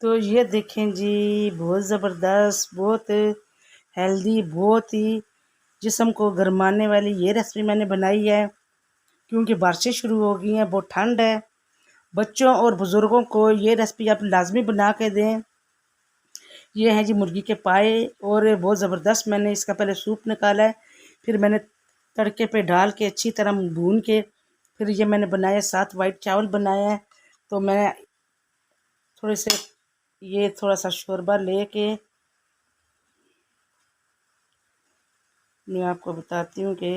तो ये देखें जी, बहुत ज़बरदस्त, बहुत हेल्दी, बहुत ही जिस्म को गरमाने वाली ये रेसिपी मैंने बनाई है। क्योंकि बारिशें शुरू हो गई हैं, बहुत ठंड है। बच्चों और बुज़ुर्गों को ये रेसिपी आप लाजमी बना के दें। ये है जी मुर्गी के पाए और बहुत ज़बरदस्त मैंने इसका पहले सूप निकाला है, फिर मैंने तड़के पे डाल के अच्छी तरह भून के फिर ये मैंने बनाया, साथ वाइट चावल बनाया है। तो मैं थोड़े से ये थोड़ा सा शोरबा लेके मैं आपको बताती हूँ कि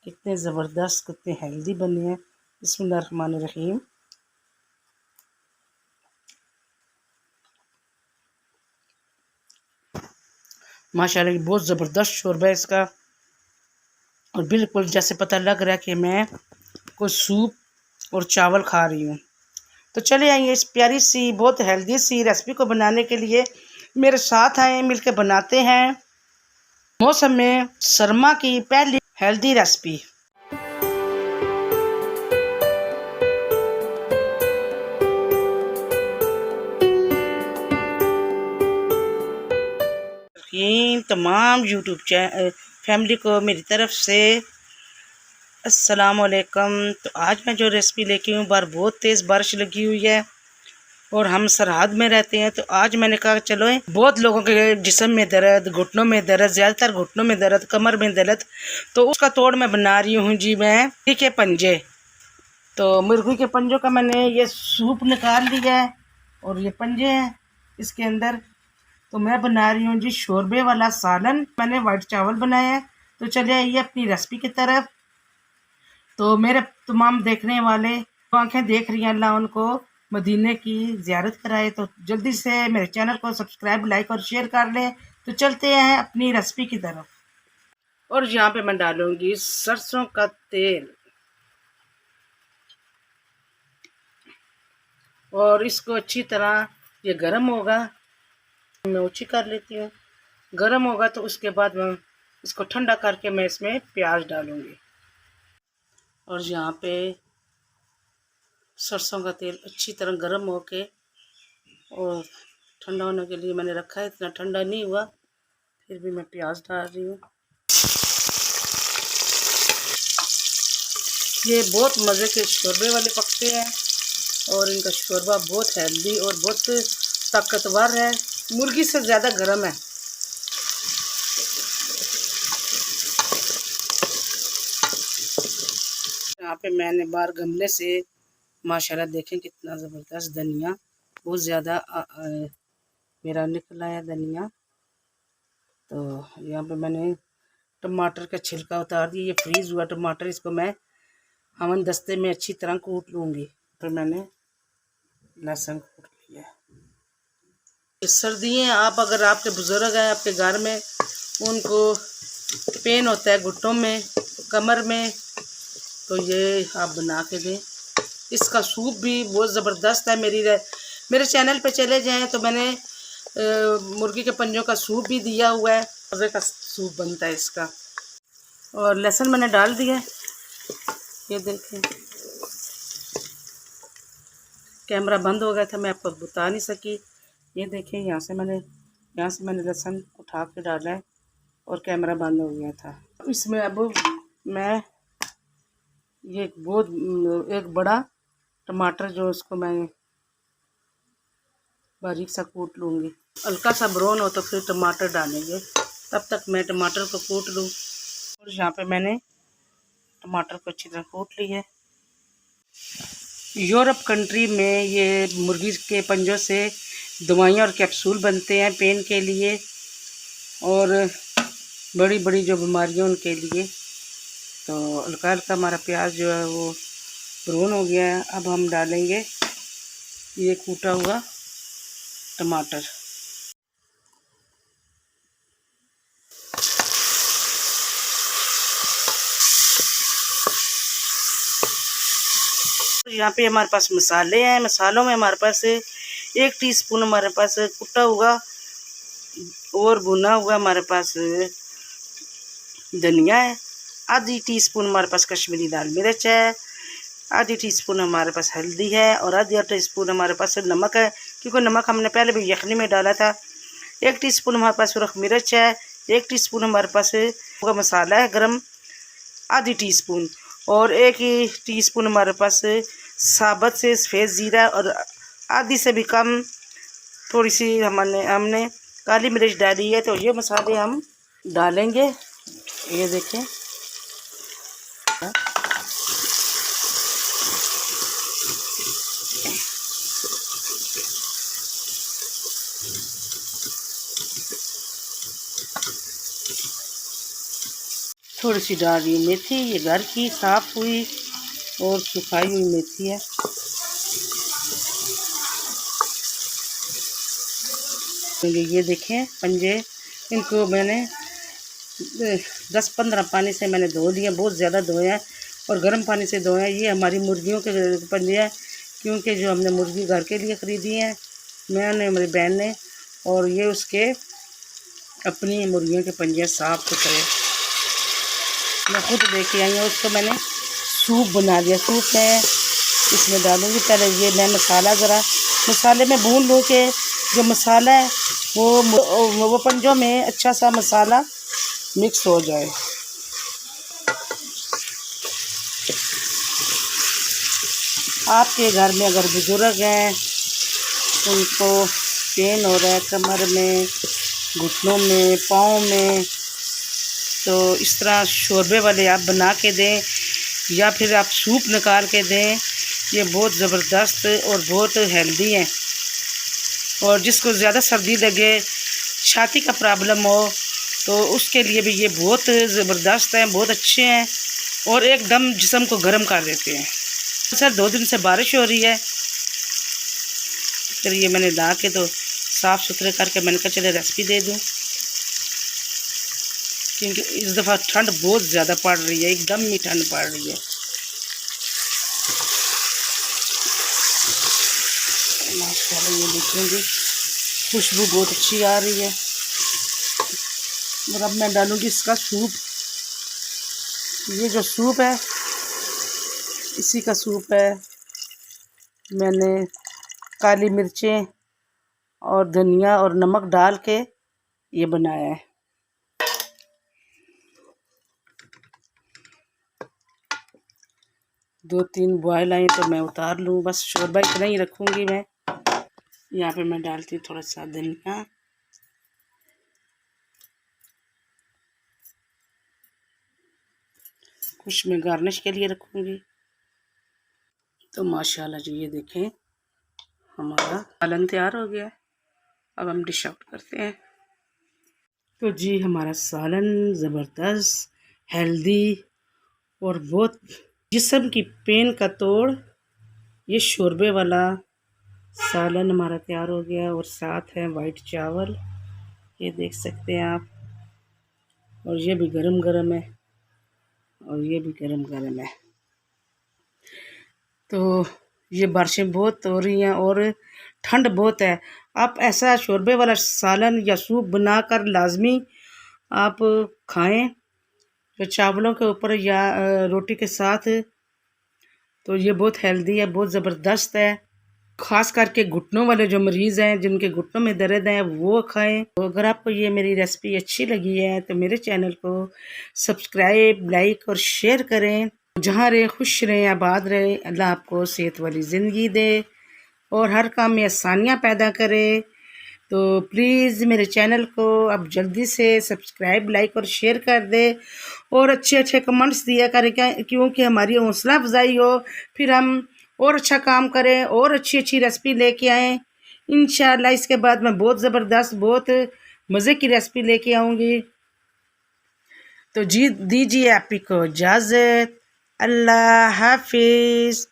कितने ज़बरदस्त, कितने हेल्दी बने हैं। बिस्मिल्लाहिर्रहमानिर्रहीम। माशाल्लाह ये बहुत ज़बरदस्त शोरबा है इसका, और बिल्कुल जैसे पता लग रहा है कि मैं कुछ सूप और चावल खा रही हूँ। तो चले आइए इस प्यारी सी बहुत हेल्दी सी रेसिपी को बनाने के लिए मेरे साथ आए, मिलकर बनाते हैं मौसम में सरमा की पहली हेल्दी रेसिपी। तमाम यूट्यूब फैमिली को मेरी तरफ से अस्सलाम वालेकुम। तो आज मैं जो रेसिपी लेके हूँ, बाहर बहुत तेज़ बारिश लगी हुई है और हम सरहद में रहते हैं। तो आज मैंने कहा चलो, बहुत लोगों के जिस्म में दर्द, घुटनों में दर्द, ज़्यादातर घुटनों में दर्द, कमर में दर्द, तो उसका तोड़ मैं बना रही हूँ जी मैं मुर्गी के पंजे। तो मुर्गी के पंजों का मैंने ये सूप निकाल लिया है और ये पंजे हैं इसके अंदर। तो मैं बना रही हूँ जी शोरबे वाला सालन। मैंने वाइट चावल बनाया है। तो चलिए आइए अपनी रेसिपी की तरफ। तो मेरे तमाम देखने वाले आंखें देख रही हैं, अल्लाह उनको मदीने की ज़ियारत कराए। तो जल्दी से मेरे चैनल को सब्सक्राइब, लाइक और शेयर कर लें। तो चलते हैं अपनी रेसिपी की तरफ। और यहाँ पे मैं डालूंगी सरसों का तेल और इसको अच्छी तरह ये गर्म होगा, मैं ऊँची कर लेती हूँ। गर्म होगा तो उसके बाद मैं इसको ठंडा करके मैं इसमें प्याज डालूंगी। और यहाँ पे सरसों का तेल अच्छी तरह गर्म होके और ठंडा होने के लिए मैंने रखा है। इतना ठंडा नहीं हुआ, फिर भी मैं प्याज डाल रही हूँ। ये बहुत मज़े के शोरबे वाले पकते हैं और इनका शोरबा बहुत हेल्दी और बहुत ताकतवर है, मुर्गी से ज़्यादा गर्म है। यहाँ पे मैंने बाहर गमले से माशाल्लाह देखें कितना ज़बरदस्त धनिया, बहुत ज़्यादा मेरा निकला है धनिया। तो यहाँ पे मैंने टमाटर का छिलका उतार दिया, ये फ्रीज़ हुआ टमाटर, इसको मैं हमन दस्ते में अच्छी तरह कूट लूँगी। फिर मैंने लहसुन कूट लिया। सर्दियाँ, आप अगर आपके बुज़ुर्ग हैं आपके घर में, उनको पेन होता है घुटनों में, कमर में, तो ये आप बना के दें। इसका सूप भी बहुत ज़बरदस्त है। मेरे चैनल पे चले जाएं तो मैंने मुर्गी के पंजों का सूप भी दिया हुआ है, मज़े का सूप बनता है इसका। और लहसुन मैंने डाल दिया है, ये देखें। कैमरा बंद हो गया था, मैं आपको बता नहीं सकी। ये देखें, यहाँ से मैंने लहसुन उठा के डाला है और कैमरा बंद हो गया था। इसमें अब मैं ये एक बड़ा टमाटर जो उसको मैं बारीक सा कूट लूँगी। हल्का सा ब्राउन हो तो फिर टमाटर डालेंगे, तब तक मैं टमाटर को कूट लूँ। और यहाँ पे मैंने टमाटर को अच्छी तरह कूट लिया है। यूरोप कंट्री में ये मुर्गी के पंजों से दवाइयाँ और कैप्सूल बनते हैं पेन के लिए और बड़ी बड़ी जो बीमारियाँ उनके लिए। तो हल्का हल्का हमारा प्याज जो है वो ब्राउन हो गया है। अब हम डालेंगे ये कूटा हुआ टमाटर। यहाँ पे हमारे पास मसाले हैं। मसालों में हमारे पास 1 टीस्पून हमारे पास कुटा हुआ और भुना हुआ हमारे पास धनिया है। आधी टीस्पून हमारे पास कश्मीरी लाल मिर्च है। आधी टीस्पून हमारे पास हल्दी है और आधी टीस्पून हमारे पास नमक है। क्योंकि नमक हमने पहले भी यखनी में डाला था। 1 टीस्पून हमारे पास सुरख मिर्च है, 1 टीस्पून हमारे पास का मसाला है गरम, आधी टीस्पून, और 1 ही टीस्पून हमारे पास साबुत से सफ़ेद ज़ीरा, और आधी से भी कम थोड़ी सी हमने काली मिर्च डाली है। तो ये मसाले हम डालेंगे, ये देखें। थोड़ी सी डाल दी मेथी, ये घर की साफ़ हुई और सुखाई हुई मेथी है। ये देखें पंजे, इनको मैंने 10-15 पानी से मैंने धो लिया, बहुत ज़्यादा धोए हैं और गर्म पानी से धोए हैं। ये हमारी मुर्गियों के पंजे हैं, क्योंकि जो हमने मुर्गी घर के लिए ख़रीदी है मैंने, हमारी बहन ने, और ये उसके अपनी मुर्गियों के पंजे साफ़ सुथरे मैं खुद लेके आई हूँ। उसको मैंने सूप बना लिया। सूप मैं इसमें डालूँगी। पहले ये मैं मसाले में भून लूँ कि जो मसाला है वो पंजों में अच्छा सा मसाला मिक्स हो जाए। आपके घर में अगर बुज़ुर्ग हैं, उनको पेन हो रहा है कमर में, घुटनों में, पाँव में, तो इस तरह शोरबे वाले आप बना के दें या फिर आप सूप निकाल के दें। ये बहुत ज़बरदस्त और बहुत हेल्दी हैं। और जिसको ज़्यादा सर्दी लगे, छाती का प्रॉब्लम हो, तो उसके लिए भी ये बहुत ज़बरदस्त हैं, बहुत अच्छे हैं और एकदम जिस्म को गर्म कर देते हैं। सर 2 दिन से बारिश हो रही है, फिर ये मैंने ला के तो साफ़ सुथरे करके मैंने कहा चले रेसिपी दे दूँ, क्योंकि इस दफ़ा ठंड बहुत ज़्यादा पड़ रही है, एकदम ही ठंड पड़ रही है। माशाल्लाह ये देखेंगे खुशबू बहुत अच्छी आ रही है। और अब मैं डालूँगी इसका सूप। ये जो सूप है इसी का सूप है। मैंने काली मिर्चें और धनिया और नमक डाल के ये बनाया है। दो 3 बॉयल आए तो मैं उतार लूँ, बस शोरबा इतना ही रखूँगी मैं। यहाँ पे मैं डालती हूँ थोड़ा सा धनिया, कुछ मैं गार्निश के लिए रखूँगी। तो माशाल्लाह जी ये देखें हमारा सालन तैयार हो गया है। अब हम डिश आउट करते हैं। तो जी हमारा सालन ज़बरदस्त, हेल्दी और बहुत जिस्म की पेन का तोड़, ये शोरबे वाला सालन हमारा तैयार हो गया। और साथ है वाइट चावल, ये देख सकते हैं आप, और ये भी गरम गरम है और ये भी गरम गरम है। तो ये बारिशें बहुत हो रही हैं और ठंड बहुत है। आप ऐसा शोरबे वाला सालन या सूप बनाकर लाजमी आप खाएं, तो चावलों के ऊपर या रोटी के साथ। तो ये बहुत हेल्दी है, बहुत ज़बरदस्त है। ख़ास करके घुटनों वाले जो मरीज़ हैं, जिनके घुटनों में दर्द है, वो खाएं। तो अगर आपको ये मेरी रेसिपी अच्छी लगी है तो मेरे चैनल को सब्सक्राइब, लाइक और शेयर करें। जहाँ रहे खुश रहें, आबाद रहे। अल्लाह आपको सेहत वाली ज़िंदगी दे और हर काम में आसानियाँ पैदा करे। तो प्लीज़ मेरे चैनल को अब जल्दी से सब्सक्राइब, लाइक और शेयर कर दे और अच्छे अच्छे कमेंट्स दिया करें, क्योंकि हमारी हौसला अफजाई हो, फिर हम और अच्छा काम करें और अच्छी अच्छी रेसिपी लेके आएँ। इंशाअल्लाह इसके बाद मैं बहुत ज़बरदस्त, बहुत मज़े की रेसिपी लेके आऊँगी। तो जी दीजिए आप ही को इजाज़त। अल्लाह हाफिज़।